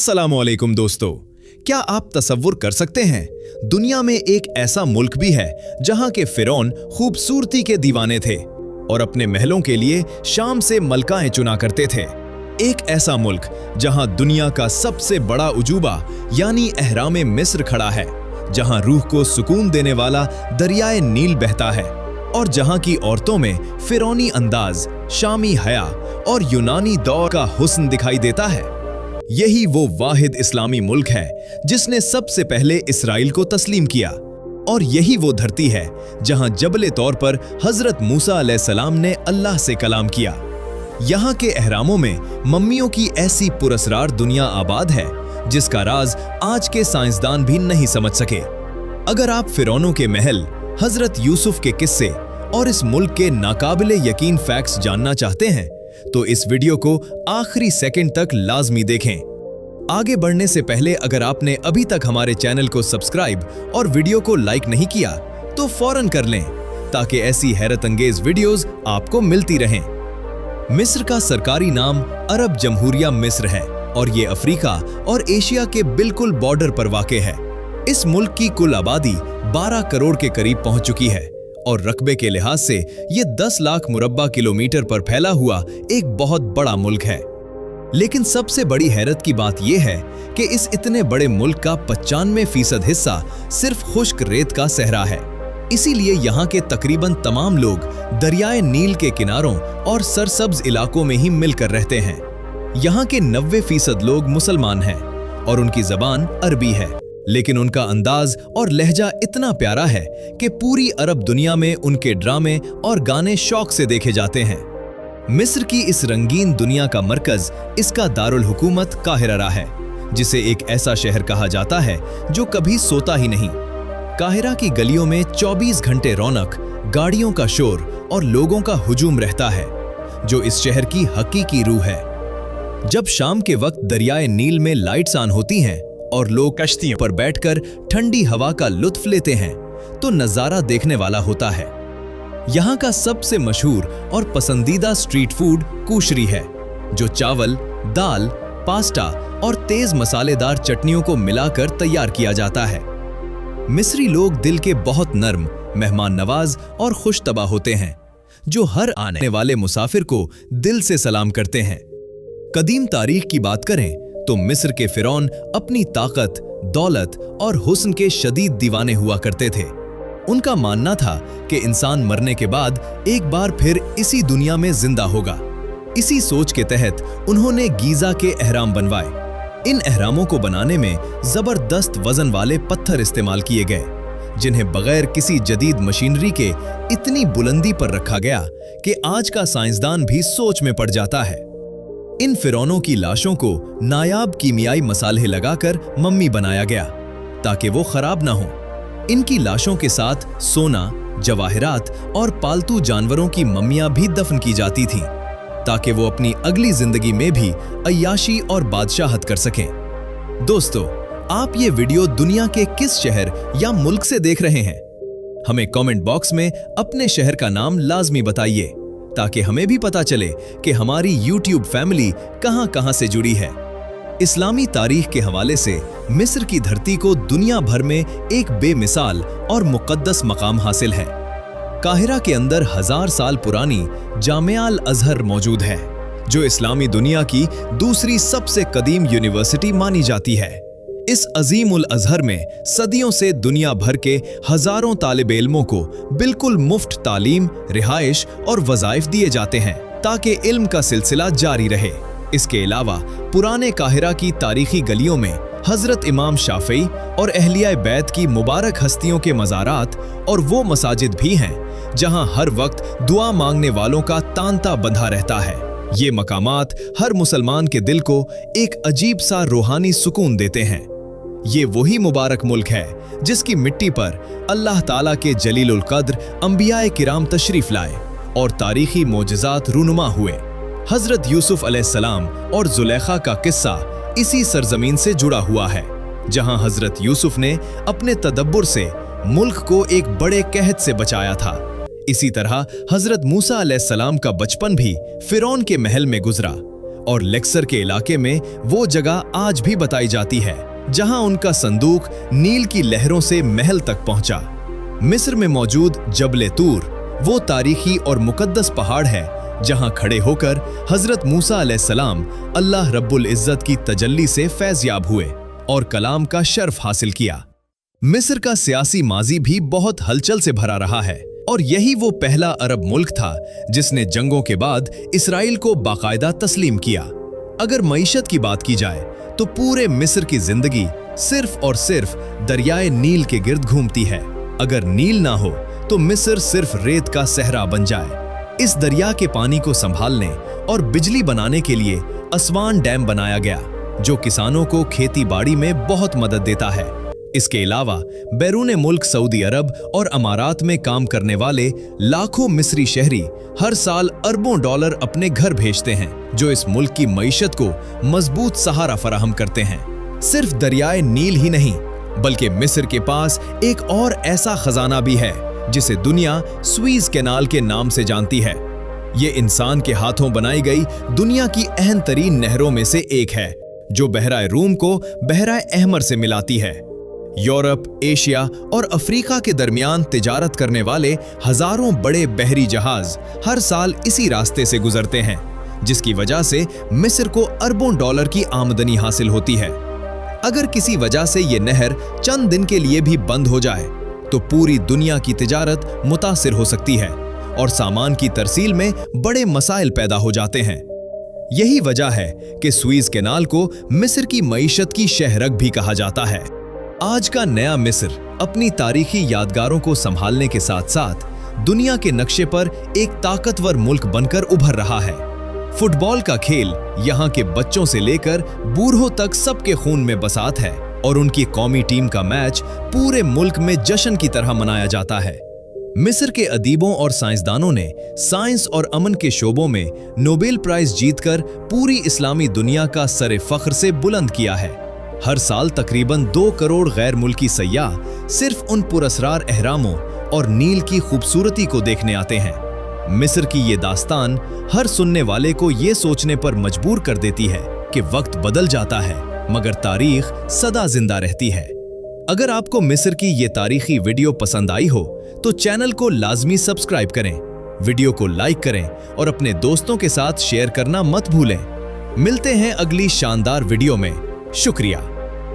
अस्सलामुअलैकुम दोस्तों, क्या आप तसव्वुर कर सकते हैं दुनिया में एक ऐसा मुल्क भी है जहां के फिरौन खूबसूरती के दीवाने थे और अपने महलों के लिए शाम से मलकाएं चुना करते थे। एक ऐसा मुल्क जहां दुनिया का सबसे बड़ा उजूबा यानी अहराम मिस्र खड़ा है, जहां रूह को सुकून देने वाला दरियाए नील बहता है और जहां की औरतों में फिरौनी अंदाज, शामी हया और यूनानी दौर का हुस्न दिखाई देता है। यही वो वाहिद इस्लामी मुल्क है जिसने सबसे पहले इसराइल को तस्लीम किया, और यही वो धरती है जहां जबले तौर पर हजरत मूसा अलैहिस्सलाम ने अल्लाह से कलाम किया। यहाँ के अहरामों में मम्मियों की ऐसी पुरस्रार दुनिया आबाद है जिसका राज आज के साइंसदान भी नहीं समझ सके। अगर आप फिरौनों के महल, हजरत यूसुफ के किस्से और इस मुल्क के नाकाबिले यकीन फैक्ट्स जानना चाहते हैं तो इस वीडियो को आखिरी सेकंड तक लाजमी देखें। आगे बढ़ने से पहले अगर आपने अभी तक हमारे चैनल को सब्सक्राइब और वीडियो को लाइक नहीं किया तो फौरन कर लें ताकि ऐसी हैरत अंगेज वीडियोस आपको मिलती रहें। मिस्र का सरकारी नाम अरब जमहूरिया मिस्र है और ये अफ्रीका और एशिया के बिल्कुल बॉर्डर पर वाक़े है। इस मुल्क की कुल आबादी 12 करोड़ के करीब पहुंच चुकी है और रकबे के लिहाज से ये 10 लाख मुरब्बा किलोमीटर पर फैला हुआ एक बहुत बड़ा मुल्क है। लेकिन सबसे बड़ी हैरत की बात यह है कि इस इतने बड़े मुल्क का 95% हिस्सा सिर्फ खुश्क रेत का सहरा है। इसीलिए यहाँ के तकरीबन तमाम लोग दरियाए नील के किनारों और सरसब्ज इलाकों में ही मिलकर रहते हैं। यहाँ के 90% लोग मुसलमान हैं और उनकी जबान अरबी है, लेकिन उनका अंदाज और लहजा इतना प्यारा है कि पूरी अरब दुनिया में उनके ड्रामे और गाने शौक से देखे जाते हैं। मिस्र की इस रंगीन दुनिया का मरकज इसका दारुल हुकूमत काहिरा है, जिसे एक ऐसा शहर कहा जाता है जो कभी सोता ही नहीं। काहिरा की गलियों में 24 घंटे रौनक, गाड़ियों का शोर और लोगों का हुजूम रहता है, जो इस शहर की हकीकी रूह है। जब शाम के वक्त दरियाए नील में लाइट्स ऑन होती हैं और लोग कश्तियों पर बैठकर ठंडी हवा का लुत्फ लेते हैं तो नजारा देखने वाला होता है। यहाँ का सबसे मशहूर और पसंदीदा स्ट्रीट फूड कुशरी है, जो चावल, दाल, पास्ता और तेज मसालेदार चटनियों को मिलाकर तैयार किया जाता है। मिस्री लोग दिल के बहुत नर्म, मेहमान नवाज और खुशतबा होते हैं, जो हर आने वाले मुसाफिर को दिल से सलाम करते हैं। कदीम तारीख की बात करें तो मिस्र के फिरौन अपनी ताकत, दौलत और हुस्न के शदीद दीवाने हुआ करते थे। उनका मानना था कि इंसान मरने के बाद एक बार फिर इसी दुनिया में जिंदा होगा। इसी सोच के तहत उन्होंने गीजा के अहराम बनवाए। इन अहरामों को बनाने में जबरदस्त वजन वाले पत्थर इस्तेमाल किए गए, जिन्हें बगैर किसी जदीद मशीनरी के इतनी बुलंदी पर रखा गया कि आज का साइंसदान भी सोच में पड़ जाता है। इन फिरौनों की लाशों को नायाब कीमियाई मसाले लगाकर मम्मी बनाया गया ताकि वो खराब ना हो। इनकी लाशों के साथ सोना, जवाहरात और पालतू जानवरों की मम्मियां भी दफन की जाती थीं ताकि वो अपनी अगली जिंदगी में भी अय्याशी और बादशाहत कर सकें। दोस्तों, आप ये वीडियो दुनिया के किस शहर या मुल्क से देख रहे हैं? हमें कमेंट बॉक्स में अपने शहर का नाम लाजमी बताइए ताकि हमें भी पता चले कि हमारी YouTube फैमिली कहां-कहां से जुड़ी है। इस्लामी तारीख के हवाले से मिस्र की धरती को दुनिया भर में एक बेमिसाल और मुक़द्दस मकाम हासिल है। काहिरा के अंदर 1000 साल पुरानी जामिया अल अज़हर मौजूद है, जो इस्लामी दुनिया की दूसरी सबसे कदीम यूनिवर्सिटी मानी जाती है। इस अजीम उल अज़हर में सदियों से दुनिया भर के हजारों तालिब इल्मों को बिल्कुल मुफ्त तालीम, रिहाइश और वज़ाइफ दिए जाते हैं ताकि इल्म का सिलसिला जारी रहे। इसके अलावा पुराने काहिरा की तारीखी गलियों में हजरत इमाम शाफई और अहलिया बैत की मुबारक हस्तियों के मज़ारात और वो मसाजिद भी हैं जहां हर वक्त दुआ मांगने वालों का तांता बंधा रहता है। ये मकामात हर मुसलमान के दिल को एक अजीब सा रूहानी सुकून देते हैं। ये वही मुबारक मुल्क है जिसकी मिट्टी पर अल्लाह ताला के जलीलुल कद्र अंबियाए किराम तशरीफ लाए और तारीखी मोजज़ात रूनुमा हुए। हजरत यूसुफ अलैहिस्सलाम और जुलेखा का किस्सा इसी सरजमीन से जुड़ा हुआ है, जहां हजरत यूसुफ ने अपने तदब्बुर से मुल्क को एक बड़े कहत से बचाया था। इसी तरह हजरत मूसा अलैहिस्सलाम का बचपन भी फिरौन के महल में गुजरा और लेक्सर के इलाके में वो जगह आज भी बताई जाती है जहां उनका संदूक नील की लहरों से महल तक पहुंचा। मिस्र में मौजूद जबल तूर वो तारीखी और मुकद्दस पहाड़ है जहां खड़े होकर हजरत मूसा अलैहिस्सलाम अल्लाह रब्बुल इज्जत की तजल्ली से फैज़याब हुए और कलाम का शर्फ हासिल किया। मिस्र का सियासी माजी भी बहुत हलचल से भरा रहा है और यही वो पहला अरब मुल्क था जिसने जंगों के बाद इसराइल को बाकायदा तस्लीम किया। अगर मईशत की बात की जाए तो पूरे मिस्र की जिंदगी सिर्फ और सिर्फ दरियाए नील के गिर्द घूमती है। अगर नील ना हो तो मिस्र सिर्फ रेत का सहरा बन जाए। इस दरिया के पानी को संभालने और बिजली बनाने के लिए असवान डैम बनाया गया जो किसानों को खेती बाड़ी में बहुत मदद देता है। इसके अलावा बैरून मुल्क सऊदी अरब और अमारात में काम करने वाले लाखों मिस्री शहरी हर साल अरबों डॉलर अपने घर भेजते हैं जो इस मुल्क की मईशत को मजबूत सहारा फराहम करते हैं। सिर्फ दरियाए नील ही नहीं बल्कि मिस्र के पास एक और ऐसा खजाना भी है जिसे दुनिया स्वीज कैनाल के नाम से जानती है। ये इंसान के हाथों बनाई गई दुनिया की अहम तरीन नहरों में से एक है जो बहराए रूम को बहराए अहमर से मिलाती है। यूरोप, एशिया और अफ्रीका के दरमियान तिजारत करने वाले हजारों बड़े बहरी जहाज हर साल इसी रास्ते से गुजरते हैं जिसकी वजह से मिस्र को अरबों डॉलर की आमदनी हासिल होती है। अगर किसी वजह से ये नहर चंद दिन के लिए भी बंद हो जाए तो पूरी दुनिया की तिजारत मुतासिर हो सकती है और सामान की तरसील में बड़े मसाइल पैदा हो जाते हैं। यही वजह है कि स्वीज कैनाल को मिस्र की मईशत की शहरग भी कहा जाता है। आज का नया मिस्र अपनी तारीखी यादगारों को संभालने के साथ साथ दुनिया के नक्शे पर एक ताकतवर मुल्क बनकर उभर रहा है। फुटबॉल का खेल यहाँ के बच्चों से लेकर बूढ़ों तक सबके खून में बसात है और उनकी कौमी टीम का मैच पूरे मुल्क में जश्न की तरह मनाया जाता है। मिस्र के अदीबों और साइंसदानों ने साइंस और अमन के शोबों में नोबेल प्राइज जीतकर पूरी इस्लामी दुनिया का सरे फख्र से बुलंद किया है। हर साल तकरीबन 2 करोड़ गैर मुल्की सयाह सिर्फ उन पुरअसरार अहरामों और नील की खूबसूरती को देखने आते हैं। मिस्र की ये दास्तान हर सुनने वाले को ये सोचने पर मजबूर कर देती है कि वक्त बदल जाता है मगर तारीख सदा जिंदा रहती है। अगर आपको मिस्र की ये तारीखी वीडियो पसंद आई हो तो चैनल को लाजमी सब्सक्राइब करें, वीडियो को लाइक करें और अपने दोस्तों के साथ शेयर करना मत भूलें। मिलते हैं अगली शानदार वीडियो में। शुक्रिया।